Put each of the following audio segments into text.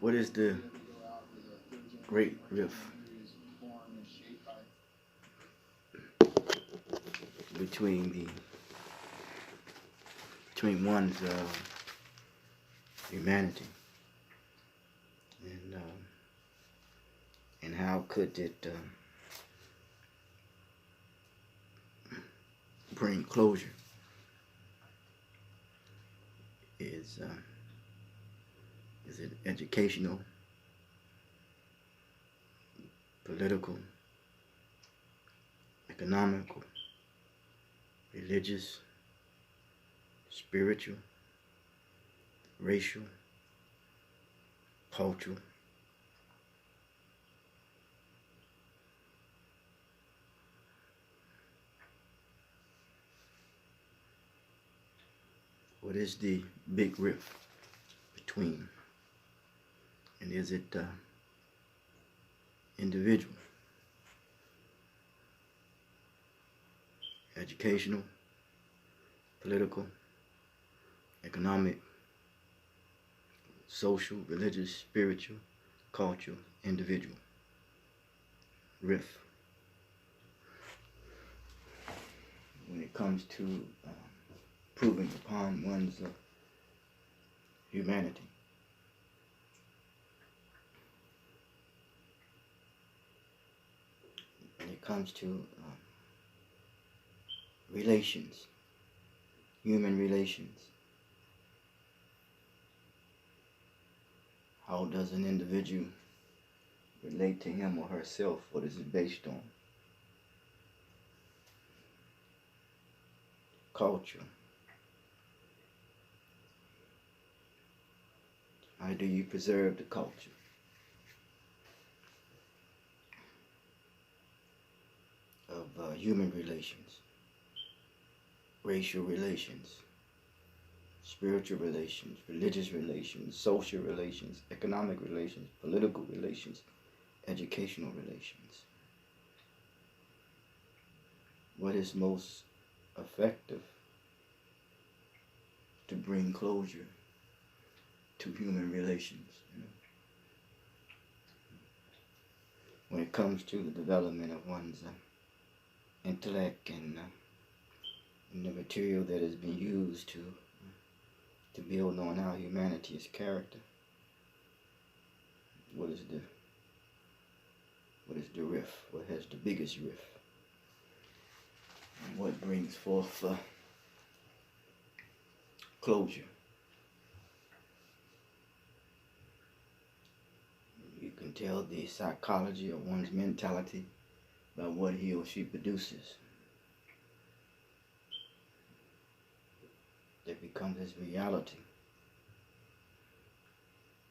What is the great rift between the between one's humanity and how could it bring closure? Is it educational, political, economical, religious, spiritual, racial, cultural? What is the big rift between? And is it individual, educational, political, economic, social, religious, spiritual, cultural, individual? Rift. When it comes to proving upon one's humanity. When it comes to relations, human relations, how does an individual relate to him or herself? What is it based on? Culture. How do you preserve the culture? Of human relations, racial relations, spiritual relations, religious relations, social relations, economic relations, political relations, educational relations. What is most effective to bring closure to human relations? When it comes to the development of one's intellect and the material that has been used to build on our humanity's character. What is the rift? What has the biggest rift? And what brings forth closure? You can tell the psychology of one's mentality by what he or she produces. That becomes his reality.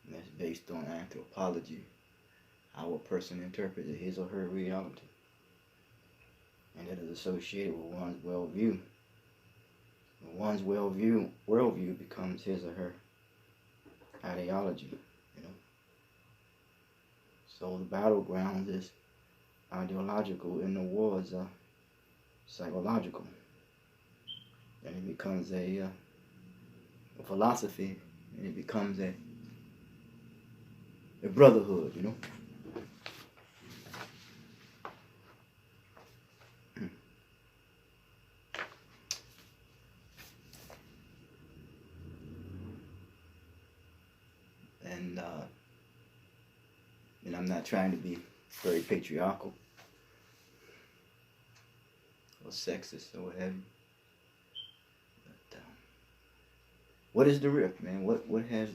And that's based on anthropology, how a person interprets his or her reality. And that is associated with one's worldview. One's worldview becomes his or her ideology, So the battleground is ideological and the wars are psychological. And it becomes a philosophy, and it becomes a brotherhood, And I'm not trying to be very patriarchal or sexist or what have you. But what is the rift, man? What has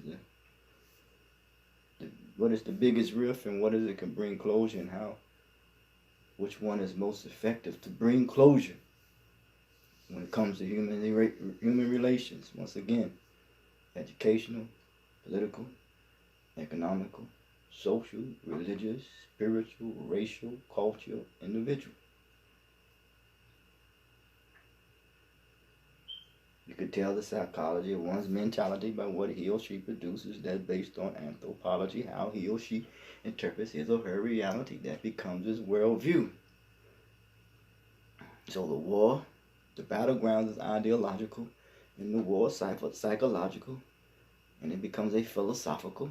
what is the biggest rift, and what is it can bring closure, and which one is most effective to bring closure when it comes to human relations? Once again, educational, political, economical, social, religious, spiritual, racial, cultural, individual. You could tell the psychology of one's mentality by what he or she produces. That's based on anthropology, how he or she interprets his or her reality. That becomes his worldview. So the battleground is ideological, and the war is psychological, and it becomes a philosophical,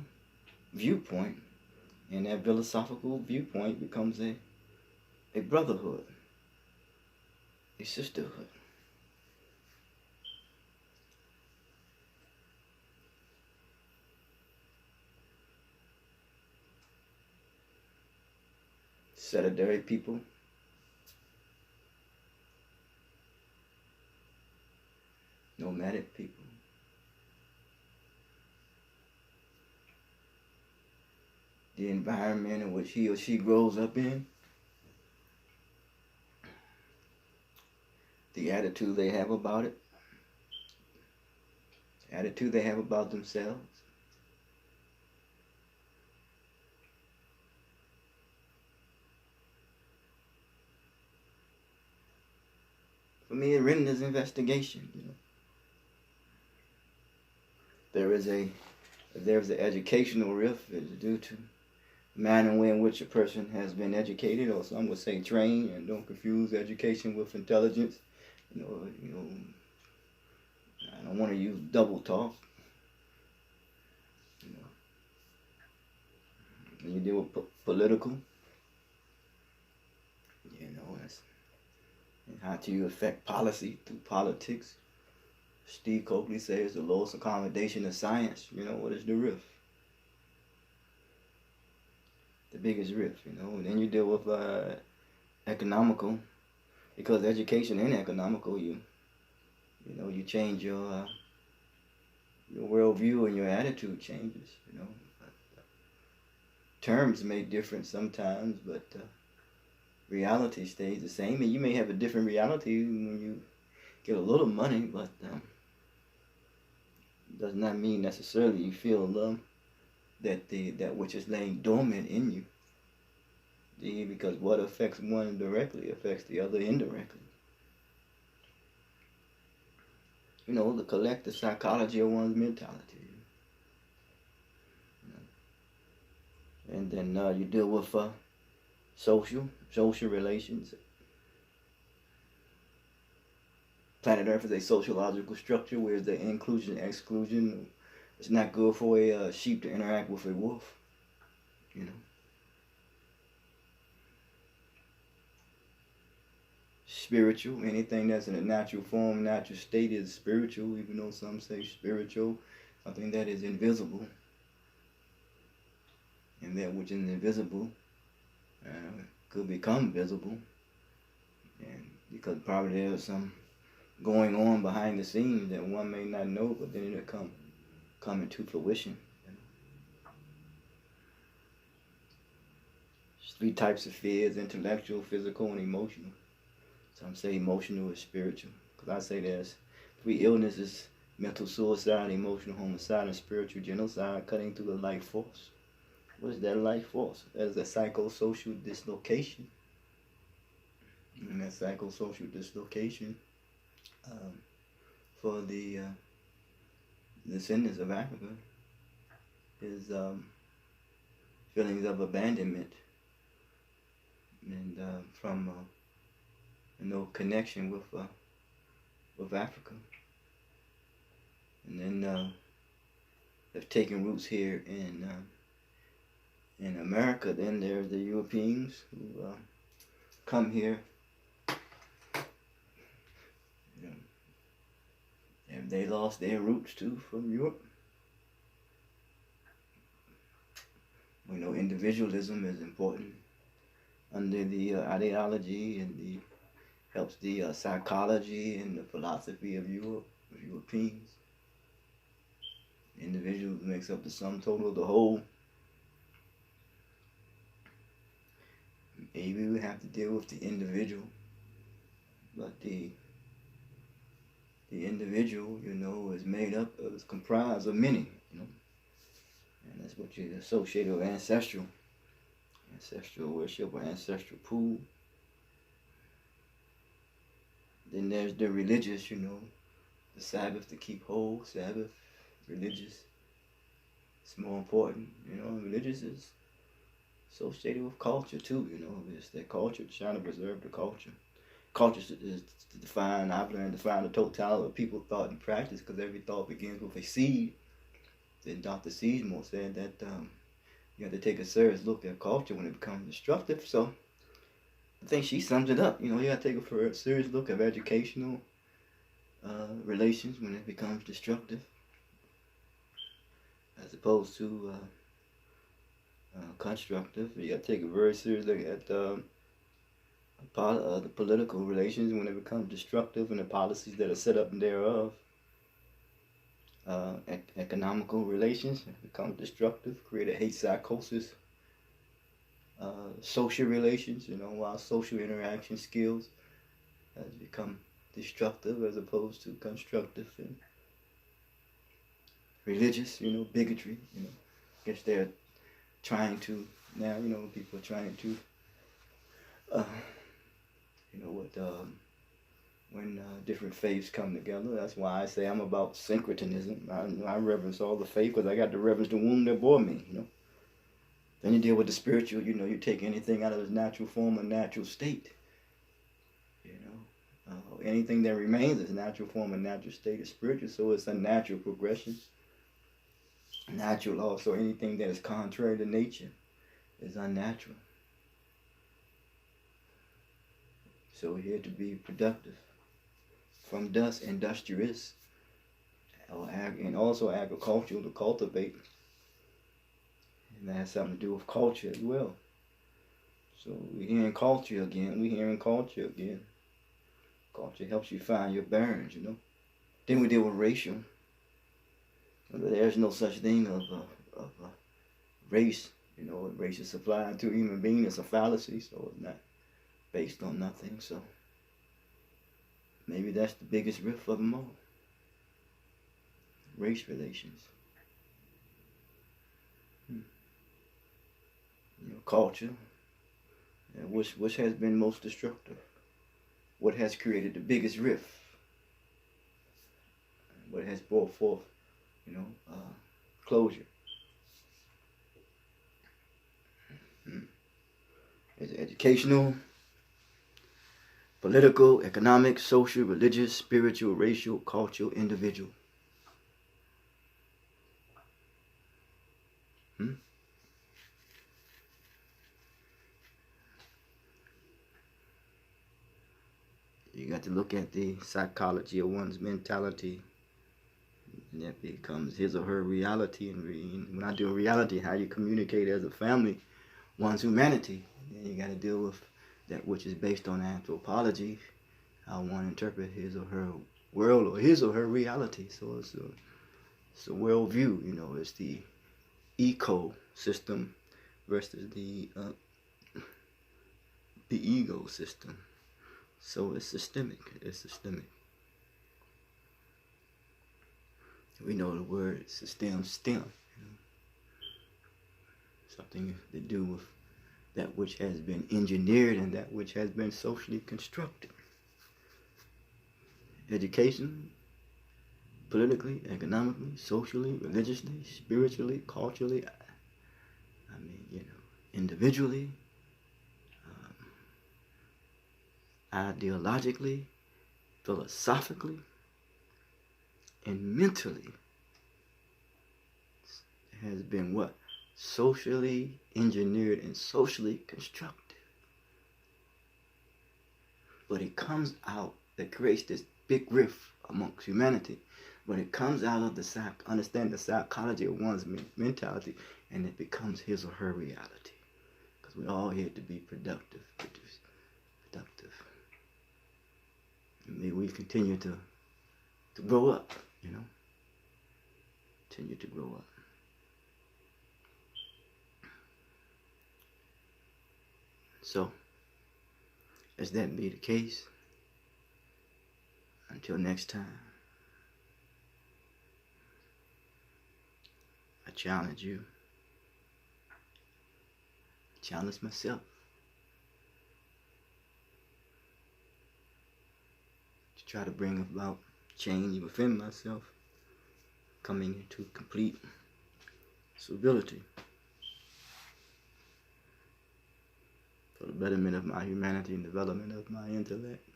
viewpoint, and that philosophical viewpoint becomes a brotherhood, a sisterhood. Sedentary people, nomadic people, the environment in which he or she grows up in, the attitude they have about it, the attitude they have about themselves. For me, it written as investigation. There's an educational rift is due to the manner in which a person has been educated, or some would say trained, and don't confuse education with intelligence. I don't want to use double talk. When you deal with political, and how do you affect policy through politics? Steve Coakley says the lowest accommodation of science. What is the rift? The biggest rift, And then you deal with economical, because education and economical, you change your worldview and your attitude changes. Terms may differ sometimes, but reality stays the same. And you may have a different reality when you get a little money, but does not mean necessarily you feel that which is laying dormant in you. Because what affects one directly affects the other indirectly. The collective psychology of one's mentality. And then you deal with social relations. Planet Earth is a sociological structure where the inclusion and exclusion. It's not good for a sheep to interact with a wolf. Spiritual, anything that's in a natural form, natural state is spiritual, even though some say spiritual, something that is invisible. And that which is invisible could become visible. And because probably there's some going on behind the scenes that one may not know, but then it'll come into fruition. There's 3 types of fears: intellectual, physical, and emotional. Some say emotional is spiritual, because I say there's 3 illnesses: mental suicide, emotional homicide, and spiritual genocide, cutting through the life force. What is that life force? That is a psychosocial dislocation. And that psychosocial dislocation for the descendants of Africa is feelings of abandonment and from no connection with Africa. And then have taken roots here in America. Then there's the Europeans who come here. And they lost their roots too from Europe. We know individualism is important under the ideology and helps the psychology and the philosophy of Europeans. Individual makes up the sum total of the whole. Maybe we have to deal with the individual, but the individual, is made up of, is comprised of many, and that's what you associate with ancestral worship or ancestral pool. Then there's the religious, the Sabbath to keep whole, Sabbath, religious. It's more important, religious is associated with culture too, it's that culture, trying to preserve the culture. Culture is to define, I've learned to define the totality of people's thought and practice, because every thought begins with a seed. Then Dr. Seymour said that You have to take a serious look at culture when it becomes destructive. So I think she sums it up. You know, you got to take a serious look at educational relations when it becomes destructive, as opposed to constructive. You got to take a very serious look at the political relations when it becomes destructive, and the policies that are set up thereof. Economical relations become destructive, create a hate psychosis. Social relations, you know, while social interaction skills has become destructive as opposed to constructive. And religious, you know, bigotry, you know, I guess they're trying to now, you know, people are trying to, you know, when different faiths come together. That's why I say I'm about syncretism. I reverence all the faith because I got to reverence the womb that bore me, you know. Then you deal with the spiritual, you know, you take anything out of its natural form or natural state. You know, anything that remains is natural form and natural state is spiritual, so it's a natural progression. Natural law, so anything that is contrary to nature is unnatural. So we're here to be productive. From dust, industrious, and also agricultural, to cultivate. And that has something to do with culture as well. So we're hearing culture again. Culture helps you find your bearings, you know. Then we deal with racial. There's no such thing of race, you know. Race is applied to a human being. It's a fallacy, so it's not based on nothing. So maybe that's the biggest rift of them all. Race relations. You know, culture. And which has been most destructive? What has created the biggest rift? What has brought forth, you know, closure? Is it educational, political, economic, social, religious, spiritual, racial, cultural, individual? You got to look at the psychology of one's mentality, and that becomes his or her reality. And when I do reality, how you communicate as a family, one's humanity. And then you got to deal with that which is based on anthropology, how one interprets his or her world or his or her reality. So it's a worldview, you know. It's the ecosystem versus the ego-system. So it's systemic. We know the word system, you know, something to do with that which has been engineered and that which has been socially constructed. Education, politically, economically, socially, religiously, spiritually, culturally, you know, individually, ideologically, philosophically, and mentally. It has been what? Socially engineered and socially constructed. But it comes out that creates this big rift amongst humanity. But it comes out of understand the psychology of one's mentality, and it becomes his or her reality. Because we're all here to be productive. And may we continue to grow up, you know. Continue to grow up. So, as that be the case, until next time, I challenge you, challenge myself to try to bring about change within myself, coming into complete civility for the betterment of my humanity and development of my intellect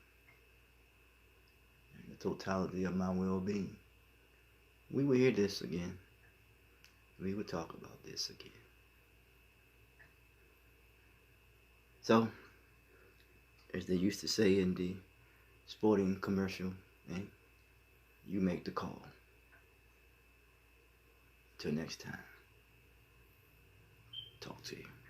and the totality of my well-being. We will hear this again. We will talk about this again. So, as they used to say in the sporting commercial, man, you make the call. Till next time, talk to you.